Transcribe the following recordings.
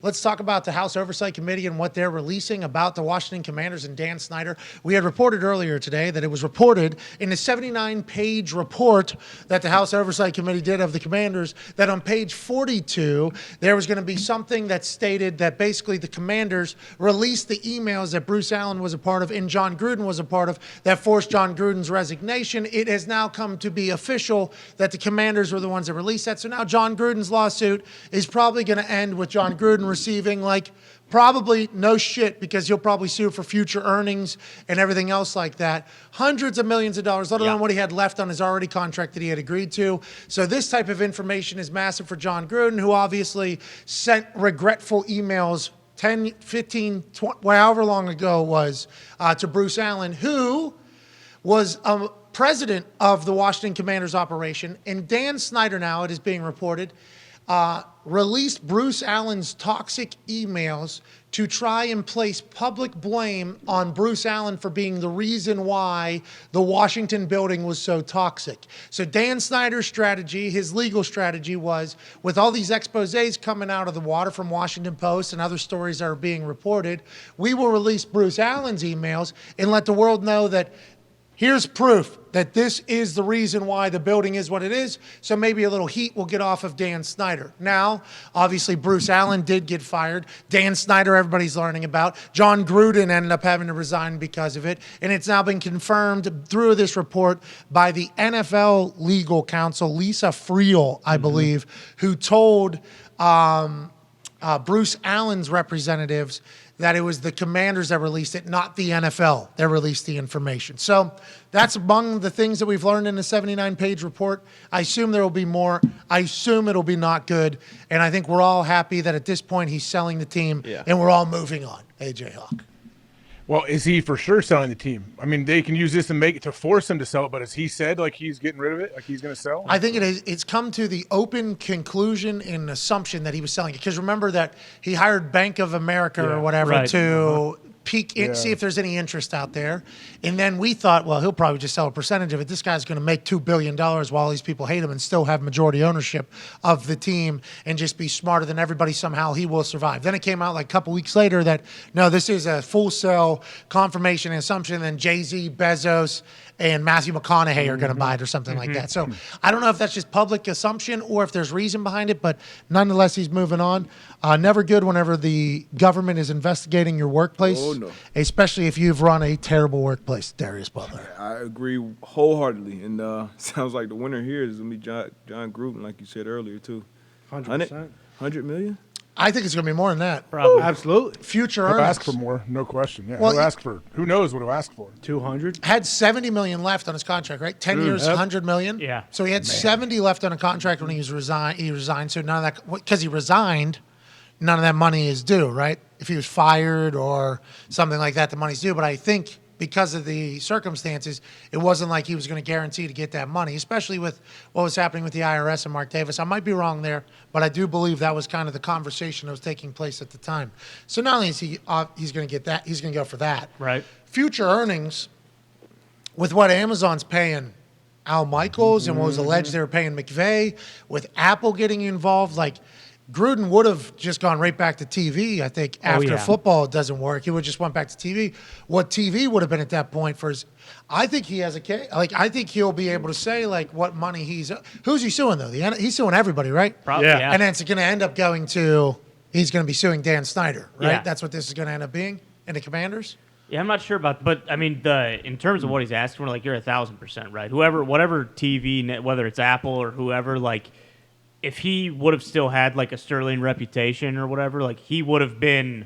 Let's talk about the House Oversight Committee and what they're releasing about the Washington Commanders and Dan Snyder. We had reported earlier today that it was reported in the 79-page report that the House Oversight Committee did of the Commanders that on page 42, there was going to be something that stated that basically the Commanders released the emails that Bruce Allen was a part of and John Gruden was a part of that forced John Gruden's resignation. It has now come to be official that the Commanders were the ones that released that. So now John Gruden's lawsuit is probably going to end with John Gruden receiving probably no shit because he'll probably sue for future earnings and everything else like that. Hundreds of millions of dollars, let alone what he had left on his already contract that he had agreed to. So this type of information is massive for John Gruden, who obviously sent regretful emails 10, 15, 20, however long ago it was, to Bruce Allen, who was president of the Washington Commanders operation. And Dan Snyder now, it is being reported, released Bruce Allen's toxic emails to try and place public blame on Bruce Allen for being the reason why the Washington building was so toxic. So Dan Snyder's strategy, his legal strategy was, with all these exposés coming out of the water from Washington Post and other stories that are being reported, we will release Bruce Allen's emails and let the world know that here's proof that this is the reason why the building is what it is, so maybe a little heat will get off of Dan Snyder. Now, obviously, Bruce Allen did get fired. Dan Snyder, everybody's learning about. John Gruden ended up having to resign because of it, and it's now been confirmed through this report by the NFL legal counsel, Lisa Friel, I believe, who told Bruce Allen's representatives that it was the Commanders that released it, not the NFL that released the information. So that's among the things that we've learned in the 79-page report. I assume there will be more. I assume it'll be not good. And I think we're all happy that at this point he's selling the team and we're all moving on. AJ Hawk. Well, is he for sure selling the team? I mean, they can use this and make it to force him to sell it, but has he said like he's getting rid of it, like he's going to sell? I think it's come to the open conclusion and assumption that he was selling it. Because remember that he hired Bank of America or whatever to peek in, see if there's any interest out there. And then we thought, well, he'll probably just sell a percentage of it. This guy's going to make $2 billion while all these people hate him and still have majority ownership of the team and just be smarter than everybody. Somehow he will survive. Then it came out like a couple weeks later that, no, this is a full sell confirmation and assumption. And then Jay-Z, Bezos, and Matthew McConaughey are going to buy it or something like that. So I don't know if that's just public assumption or if there's reason behind it, but nonetheless, he's moving on. Never good whenever the government is investigating your workplace, especially if you've run a terrible workplace, Darius Butler. I agree wholeheartedly. And sounds like the winner here is going to be John Gruden, like you said earlier, too. 100%. 100 million? I think it's going to be more than that. Probably. Absolutely. Future He'll earnings. ask for more, no question. Yeah, Well, who knows what he'll ask for? 200. Had $70 million left on his contract, right? 10 years, $100 million. Yeah. So he had 70 left on a contract when he resigned. So none of that, because he resigned, none of that money is due, right? If he was fired or something like that, the money's due. But I think because of the circumstances, it wasn't like he was going to guarantee to get that money, especially with what was happening with the IRS and Mark Davis. I might be wrong there, but I do believe that was kind of the conversation that was taking place at the time. So not only is he's going to get that, he's going to go for that. Right. Future earnings, with what Amazon's paying Al Michaels and what was alleged they were paying McVay, with Apple getting involved, like Gruden would have just gone right back to TV, I think, after football doesn't work. He would have just went back to TV. What TV would have been at that point for his – I think he has a case. Like, I think he'll be able to say, like, what money he's – who's he suing, though? He's suing everybody, right? Probably, yeah. And then it's going to end up going to – he's going to be suing Dan Snyder, right? Yeah. That's what this is going to end up being in the Commanders? Yeah, I'm not sure about, but I mean, in terms of what he's asking for, like, you're 1,000% right. Whatever TV, whether it's Apple or whoever, like, if he would have still had like a sterling reputation or whatever, like he would have been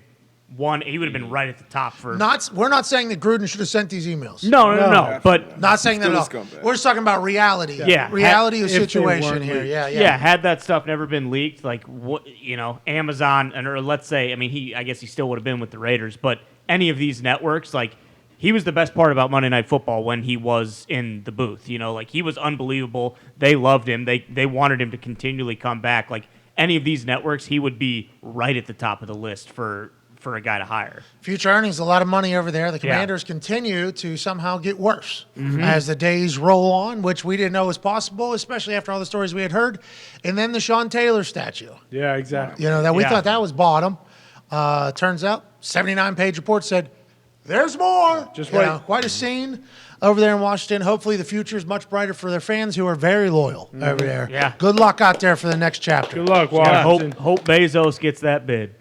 right at the top for. We're not saying that Gruden should have sent these emails. No. But not saying that at all. We're just talking about reality. Yeah, reality of situation here. Yeah. Had that stuff never been leaked, like what Amazon or let's say, I mean, I guess he still would have been with the Raiders, but any of these networks, like. He was the best part about Monday Night Football when he was in the booth. Like he was unbelievable. They loved him. They wanted him to continually come back. Like any of these networks, he would be right at the top of the list for for a guy to hire. Future earnings, a lot of money over there. The Commanders continue to somehow get worse as the days roll on, which we didn't know was possible, especially after all the stories we had heard. And then the Sean Taylor statue. Yeah, exactly. You know, that we Yeah. thought that was bottom. Turns out, 79-page report said, there's more. Just You wait. know, quite a scene over there in Washington. Hopefully the future is much brighter for their fans who are very loyal over there. Yeah. Good luck out there for the next chapter. Good luck, Yeah, Washington. hope Bezos gets that bid.